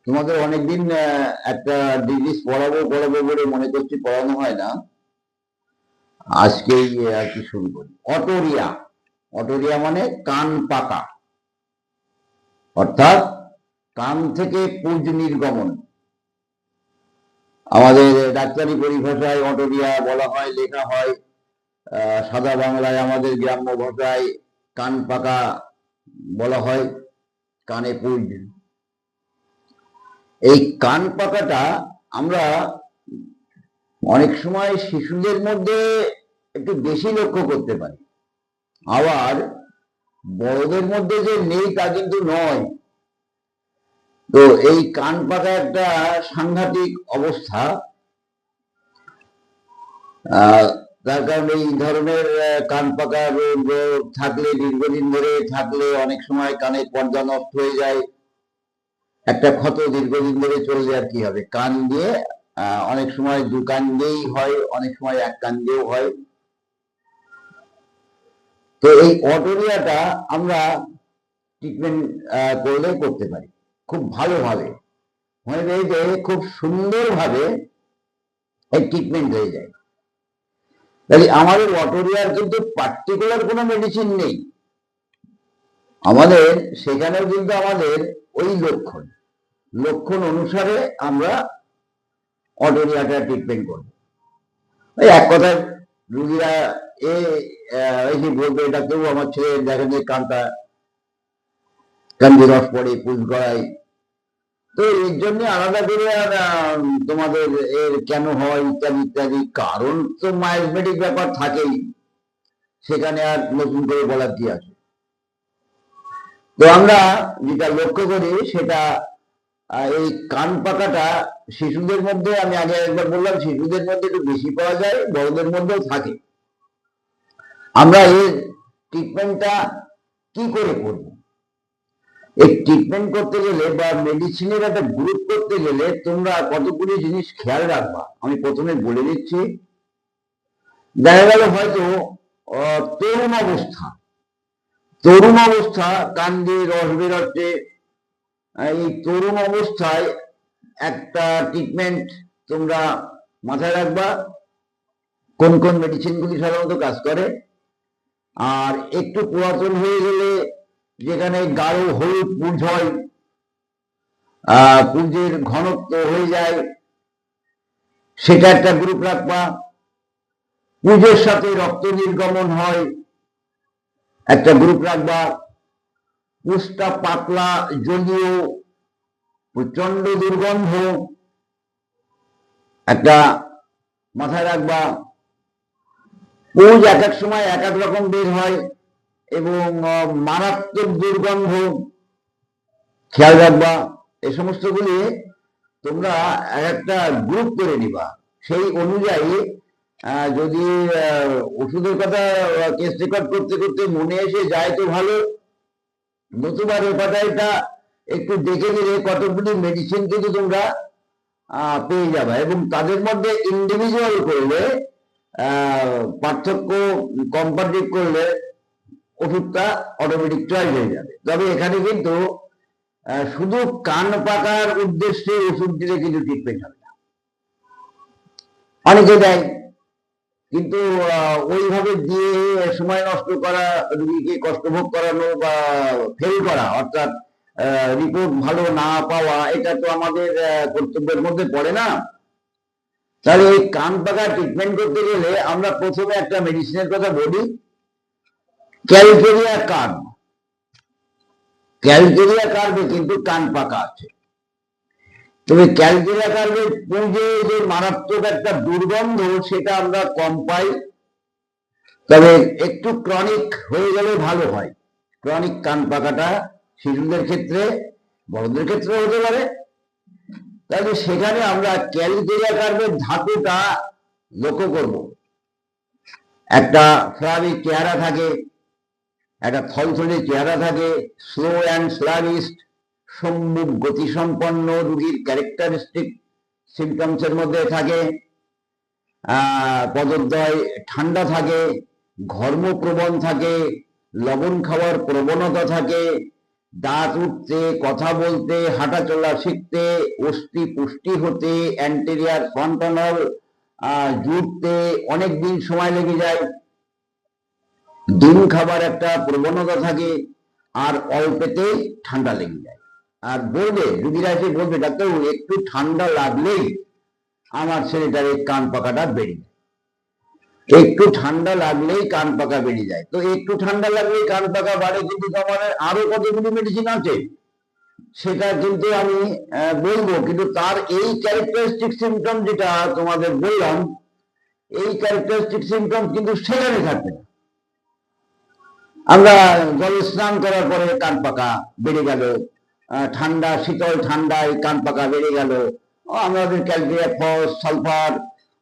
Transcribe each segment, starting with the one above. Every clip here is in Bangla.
তোমাদের অনেকদিন একটা ডিজিজ পড়াবো পড়াবো বলে মনে করছি, পড়ানো হয় না। আজকেই আর কি শুরু করি। অটোরিয়া। অটোরিয়া মানে কান পাকা, অর্থাৎ কান থেকে পুঁজ নির্গমন। আমাদের ডাক্তারি পরিভাষায় অটোরিয়া বলা হয়, লেখা হয়। সাদা বাংলায় আমাদের গ্রাম্য ভাষায় কান পাকা বলা হয়, কানে পুঁজ। এই কান পাকাটা আমরা অনেক সময় শিশুদের মধ্যে একটু বেশি লক্ষ্য করতে পারি, আবার বড়দের মধ্যে যে নেই তা কিন্তু নয়। তো এই কান পাকা একটা সাংঘাতিক অবস্থা। তার কারণে এই ধরনের কান পাকা রোগ থাকলে, দীর্ঘদিন ধরে থাকলে, অনেক সময় কানের পর্দা নষ্ট হয়ে যায়। একটা ক্ষত দীর্ঘদিন ধরে চললে আর কি হবে, কান দিয়ে অনেক সময় দু কান দিয়েই হয়, অনেক সময় এক কান দিয়েও হয়। তো এই অটোরিয়াটা আমরা ট্রিটমেন্ট করলে করতে পারি খুব ভালোভাবে, হয়ে যায় যে খুব সুন্দরভাবে এই ট্রিটমেন্ট হয়ে যায়। তাহলে আমাদের অটোরিয়ার কিন্তু পার্টিকুলার কোনো মেডিসিন নেই, আমাদের সেখানেও কিন্তু আমাদের ওই লক্ষণ অনুসারে আমরা অটোরিয়াটা ট্রিটমেন্ট করব। ওই এক কথায় রুগীরা এসে বলবে, ডাক্তারবাবু আমার ছেলে দেখেন যে কান্দি রস পড়ে, পুজ গড়ায়। তো এর জন্য আলাদা করে আর তোমাদের এর কেন হয় ইত্যাদি ইত্যাদি কারণ তো মায়োমেটিক ব্যাপার থাকেই, সেখানে আর নতুন করে বলার কি আছে। তো আমরা যেটা লক্ষ্য করি সেটা এই কান পাকাটা শিশুদের মধ্যে, আমি আগে একবার বললাম, শিশুদের মধ্যে একটু বেশি পাওয়া যায়, বড়দের মধ্যেও থাকে। আমরা এর ট্রিটমেন্টটা কি করে করব? এই ট্রিটমেন্ট করতে গেলে বা মেডিসিনের একটা গ্রুপ করতে গেলে তোমরা কতগুলি জিনিস খেয়াল রাখবা, আমি প্রথমে বলে দিচ্ছি। দেখা গেল হয়তো তরুণ অবস্থা কান দিয়ে রস বেরোচ্ছে, এই তরুণ অবস্থায় একটা ট্রিটমেন্ট তোমরা মাথায় রাখবা, কোন কোন মেডিসিনগুলি সাধারণত কাজ করে। আর একটু পুরাতন হয়ে গেলে, যেখানে গাঢ় হলুদ পুঁজ হয়, পুঁজের ঘনত্ব হয়ে যায়, সেটা একটা গ্রুপ রাখবা। পুঁজের সাথে রক্ত নির্গমন হয়, একটা গ্রুপ রাখবা। পুঁজটা পাতলা, জলীয়, প্রচন্ড দুর্গন্ধ, একটা মাথায় রাখবা। পুঁজ এক এক সময় এক এক রকম বের হয় এবং মারাত্মক দুর্গন্ধ, খেয়াল রাখবা। এই সমস্তগুলি তোমরা একটা গ্রুপ করে নিবা। সেই অনুযায়ী যদি ওষুধের কথা কেস রেকর্ড করতে করতে মনে এসে যায় তো ভালো, নতুবা রেপাটাইটা একটু দেখে নিলে কতগুলি মেডিসিন কিন্তু তোমরা পেয়ে যাবে, এবং তাদের মধ্যে ইন্ডিভিজুয়াল করলে, পার্থক্য কম্পারেটিভ করলে ওষুধটা অটোমেটিক চয়েস হয়ে যাবে। তবে এখানে কিন্তু শুধু কান পাকার উদ্দেশ্যে ওষুধ দিলে কিন্তু ট্রিটমেন্ট হবে না। অনেকে দেয়, কিন্তু ওইভাবে দিয়ে সময় নষ্ট করা, রুগীকে কষ্ট ভোগ করানো বা ফেল করা, অর্থাৎ রিপোর্ট ভালো না পাওয়া, এটা তো আমাদের কর্তব্যের মধ্যে পড়ে না। তাহলে এই কান পাকা ট্রিটমেন্ট করতে গেলে আমরা প্রথমে একটা মেডিসিনের কথা বলি, ক্যালকেরিয়া কার্ভ। ক্যালকেরিয়া কার্ভে কিন্তু কান পাকা আছে। তবে ক্যালকেরিয়া কার্ভের পুঁজে যে মারাত্মক একটা দুর্গন্ধ, সেটা আমরা কম পাই। তবে একটু ক্রনিক হয়ে গেলে ভালো হয়। ক্রনিক কান পাকাটা শিশুদের ক্ষেত্রে, বড়দের ক্ষেত্রে হতে পারে। তাহলে সেখানে আমরা ক্যালকেরিয়া কার্ভের ধাতুটা লক্ষ্য করব। একটা স্লাভিক চেহারা থাকে, একটা থলথলে চেহারা থাকে, স্লো অ্যান্ড স্লাভিস্ট, সম্মুখ গতিসম্পন্ন রোগীর ক্যারেক্টারিস্টিক সিমটমসের মধ্যে থাকে। পদদ্বয় ঠান্ডা থাকে, ঘর্মপ্রবণ থাকে, লবণ খাওয়ার প্রবণতা থাকে, দাঁত উঠতে, কথা বলতে, হাঁটা চলা শিখতে, অস্থি পুষ্টি হতে, অ্যান্টেরিয়ার ফ্রন্টাল জুড়তে অনেক দিন সময় লেগে যায়। ডিম খাবার একটা প্রবণতা থাকে, আর অল্পেতেই ঠান্ডা লেগে যায়। আর বলবে, রুগীরা এসে বলবে, ডাক্তারবাবু একটু ঠান্ডা লাগলেই আমার ছেলেটার এই কান পাকাটা বেড়ে যায়, একটু ঠান্ডা লাগলেই কান পাকা বেড়ে যায়। তো একটু ঠান্ডা লাগলেই কান পাকা বাড়ে, কিন্তু আমাদের আরো কতগুলো মেডিসিন আছে, সেটা কিন্তু আমি বলবো। কিন্তু তার এই ক্যারেক্টারিস্টিক সিমটম যেটা তোমাদের বললাম, এই ক্যারেক্টারিস্টিক সিমটম কিন্তু সেখানে থাকবে না। আমরা জলে স্নান করার পরে কান পাকা বেড়ে গেল, ঠান্ডা শীতল ঠান্ডায় কান পাকা বেড়ে গেল, আমাদের ক্যালসিয়াম, ফস, সালফার,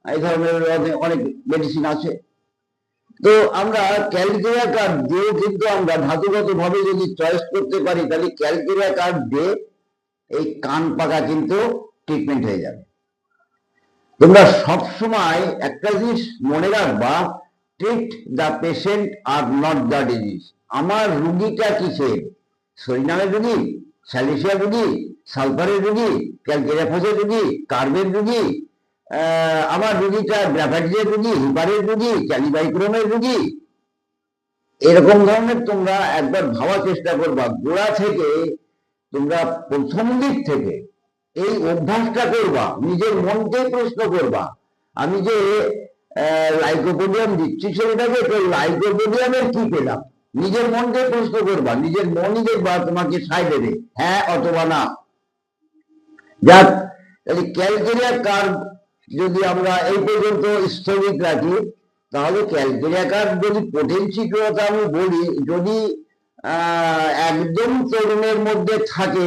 এই ধরনের অনেক মেডিসিন আছে। তো আমরা ক্যালকেরিয়া কার্ড দিয়েও কিন্তু আমরা ধাতুগত ভাবে যদি চয়েস করতে পারি, তাহলে ক্যালকেরিয়া কার্ড দিয়ে এই কান পাকা কিন্তু ট্রিটমেন্ট হয়ে যাবে। তোমরা সবসময় একটা জিনিস মনে রাখবা, treat the patient are not the disease. আমার রুগীটা কিসের? সরিনামের রুগী, স্যালিসিয়া রুগী, সালফারের রুগী, ক্যালকেরিয়া ফসের রুগী, কার্বের রুগী, আমার রুগীটা গ্রাফাইটের রুগী, হিপারের রুগী, ক্যালিবাইক্রোমের রুগী। এরকম ধরনের তোমরা একবার ভাবার চেষ্টা করবা। গোড়া থেকে তোমরা প্রথম দিক থেকে এই অভ্যাসটা করবা, নিজের মনকে প্রশ্ন করবা, আমি যে লাইকোপোডিয়াম দিচ্ছি ছেলেটাকে, তো লাইকোপোডিয়ামের কি পেলাম? নিজের মনকে প্রশ্ন করবা, নিজের মনই দেখবা তোমাকে সায় দেবে, হ্যাঁ অথবা না। যাক, তাহলে ক্যালকেরিয়া কার্ভ যদি আমরা এই পর্যন্ত স্থগিত রাখি, তাহলে ক্যালকেরিয়া কার্ভ যদি পোটেন্সি কথা আমি বলি, যদি একদম তরুণের মধ্যে থাকে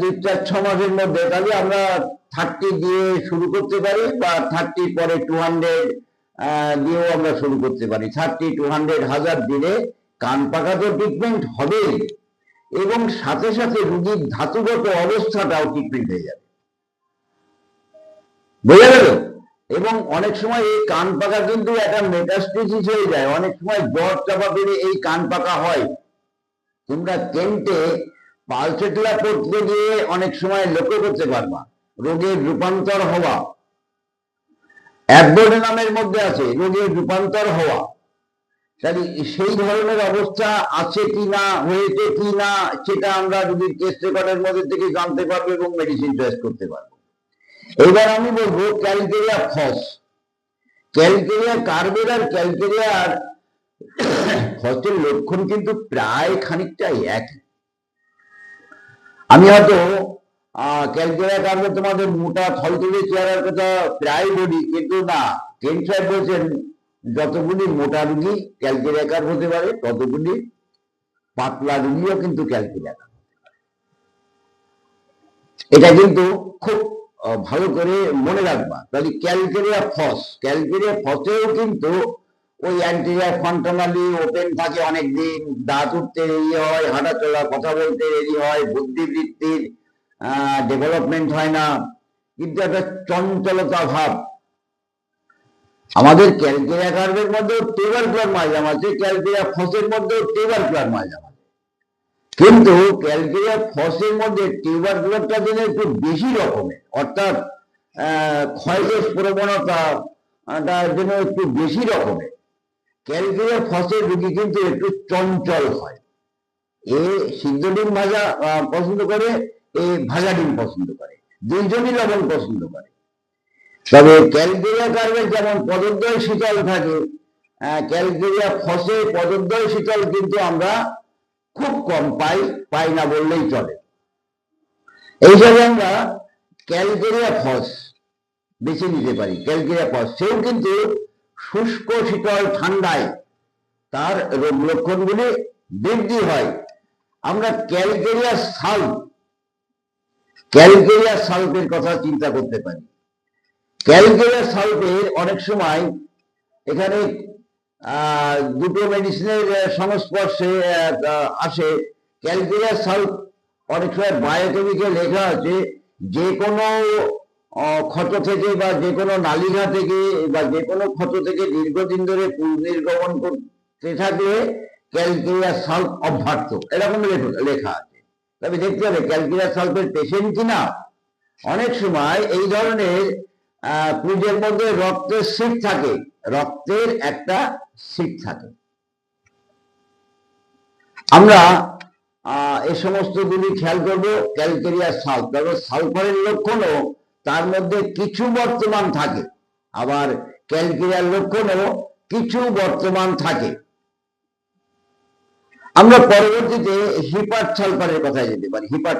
2-4-6 মাসের মধ্যে, তাহলে আমরা 30 দিয়ে শুরু করতে পারি, বা 30 পরে 200 দিয়েও আমরা শুরু করতে পারি। 30-200 1000 দিলে কান পাকা তো ট্রিটমেন্ট হবে, এবং সাথে সাথে রুগীর ধাতুগত অবস্থাটাও ট্রিটমেন্ট হয়ে যাবে। বোঝা গেল? এবং অনেক সময় এই কান পাকা কিন্তু একটা মেটাস্টেসিস হয়ে যায়, অনেক সময় জ্বর চাপা পেলে এই কান পাকা হয়। তোমরা কেন্টে পালসেটলা পড়তে গিয়ে অনেক সময় লক্ষ্য করতে পারবা রোগের রূপান্তর হওয়া। অ্যাবডোমেনামের মধ্যে আছে রোগের রূপান্তর হওয়া। তাহলে সেই ধরনের অবস্থা আছে কি না, হয়েছে কি না, সেটা আমরা যদি টেস্ট রেকর্ডের মধ্যে থেকে জানতে পারবো এবং মেডিসিন চয়েস করতে পারবো। এবার আমি বলবো ক্যালকেরিয়া ফস। ক্যালকেরিয়া কার্বের আর ক্যালকেরিয়ার ফসের লক্ষণ কিন্তু প্রায় খানিকটাই একই। আমি হয়তো ক্যালকেরিয়া কার্বে তোমাদের মোটা থলথলে চেহারার কথা প্রায় বলি, কিন্তু না, কেন সাহেব বলছেন যতগুলি মোটা রুগী ক্যালকেরিয়া কার্ভ হতে পারে, ততগুলি পাতলা রুগীও কিন্তু ক্যালকেরিয়া কার্ভ হতে পারে। এটা কিন্তু খুব ভালো করে মনে রাখবা। তাহলে ক্যালকেরিয়া ফসেও কিন্তু ওই অ্যান্টেরিয়ার ফ্রন্টালি ওপেন থাকে অনেকদিন, দাঁত উঠতে দেরি হয়, হাঁটা চলা কথা বলতে দেরি হয়, বুদ্ধিবৃত্তির ডেভেলপমেন্ট হয় না, কিন্তু একটা চঞ্চলতা ভাব। আমাদের ক্যালকেরিয়া কার্ভের মধ্যে টেবারকুলার মাইজাম আছে, ক্যালকেরিয়া ফসের মধ্যে টেবারকুলার মাইজাম আছে, কিন্তু ক্যালকেরিয়া ফসের মধ্যে টিউবারকুলারটা যেন একটু বেশি রকমের, অর্থাৎ ক্ষয়দোষ প্রবণতা যেন একটু বেশি রকমের। ক্যালকেরিয়া ফসের রুগী কিন্তু একটু চঞ্চল হয়, এ সিদ্ধ ডিম ভাজা পছন্দ করে, এ ভাজা ডিম পছন্দ করে, দুইজনই লবণ পছন্দ করে। তবে ক্যালকেরিয়া কার্ভে যেমন পদদ্বয় শীতল থাকে, ক্যালকেরিয়া ফসে পদদ্বয় শীতল কিন্তু আমরা খুব কম পাই না বললেই চলে। এই জন্য আমরা ক্যালকেরিয়া ফস বেছে নিতে পারি। ক্যালকেরিয়া ফস সেও কিন্তু শুষ্ক শীতল ঠান্ডায় তার রোগ লক্ষণগুলি বৃদ্ধি হয়। আমরা ক্যালকেরিয়া সাল্পের কথা চিন্তা করতে পারি। ক্যালকেরিয়া সাল্পের অনেক সময় এখানে দুটো মেডিসিনের সংস্পর্শে আসে। ক্যালকেরিয়া সাল্প অনেক সময় বায়োকেমিক্যাল লেখা আছে, যে কোনো ক্ষত থেকে বা যে কোনো নালিঘা থেকে বা যে কোনো ক্ষত থেকে দীর্ঘদিন ধরে পুষ নির্গমন করতে থাকলে ক্যালকেরিয়া সাল্ফ অভ্যার্থ, এরকম লেখা আছে। তবে দেখতে হবে ক্যালকেরিয়া সাল্ফের পেশেন্ট কিনা। অনেক সময় এই ধরনের পুজের মধ্যে রক্তের সিট থাকে, রক্তের একটা সিট থাকে। আমরা এই সমস্ত গুলি খেয়াল করবো। ক্যালকেরিয়া সাল্ফ, কারণ সালফারের লক্ষণও তার মধ্যে কিছু বর্তমান থাকে, আবার ক্যালকেরিয়ার লক্ষণও কিছু বর্তমান থাকে। আমরা পরবর্তীতে হিপার সালফারের কথায় যেতে পারি। হিপার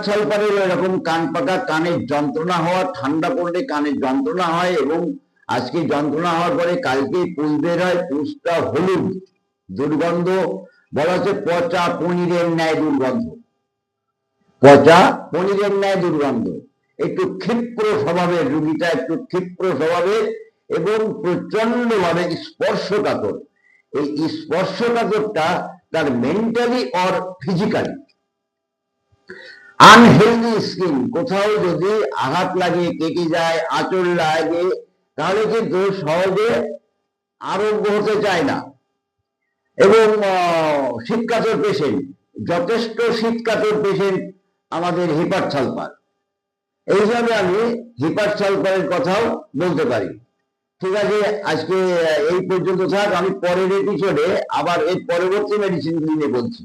সালফারের এরকম কান পাকা, কানের যন্ত্রণা হওয়া, ঠান্ডা পড়লে কানের যন্ত্রণা হয়, এবং আজকে যন্ত্রণা হওয়ার পরে কালকে পুষ বের হয়, পুষটা হলুদ, দুর্গন্ধ, বলা হচ্ছে পচা পনিরের ন্যায় দুর্গন্ধ, পচা পনিরের ন্যায় দুর্গন্ধ। একটু ক্ষিপ্র স্বভাবের রুগীটা, একটু ক্ষিপ্র স্বভাবের এবং প্রচন্ড ভাবে স্পর্শকাতর। এই স্পর্শকাতরটা তার mentally or physically. Unhealthy skin, কোথাও যদি আঘাত লাগে, কেটে যায়, আঁচড় লাগে, তাহলে কিন্তু সহজে আরোগ্য হতে চায় না। এবং শীতকাতর পেশেন্ট, যথেষ্ট শীতকাতর পেশেন্ট আমাদের হিপার সালফার। এই হিসাবে আমি হিপার সালফারের কথাও বলতে পারি। ঠিক আছে, আজকে এই পর্যন্ত থাক। আমি পরের এপিসোডে আবার এর পরবর্তী মেডিসিন নিয়ে বলছি।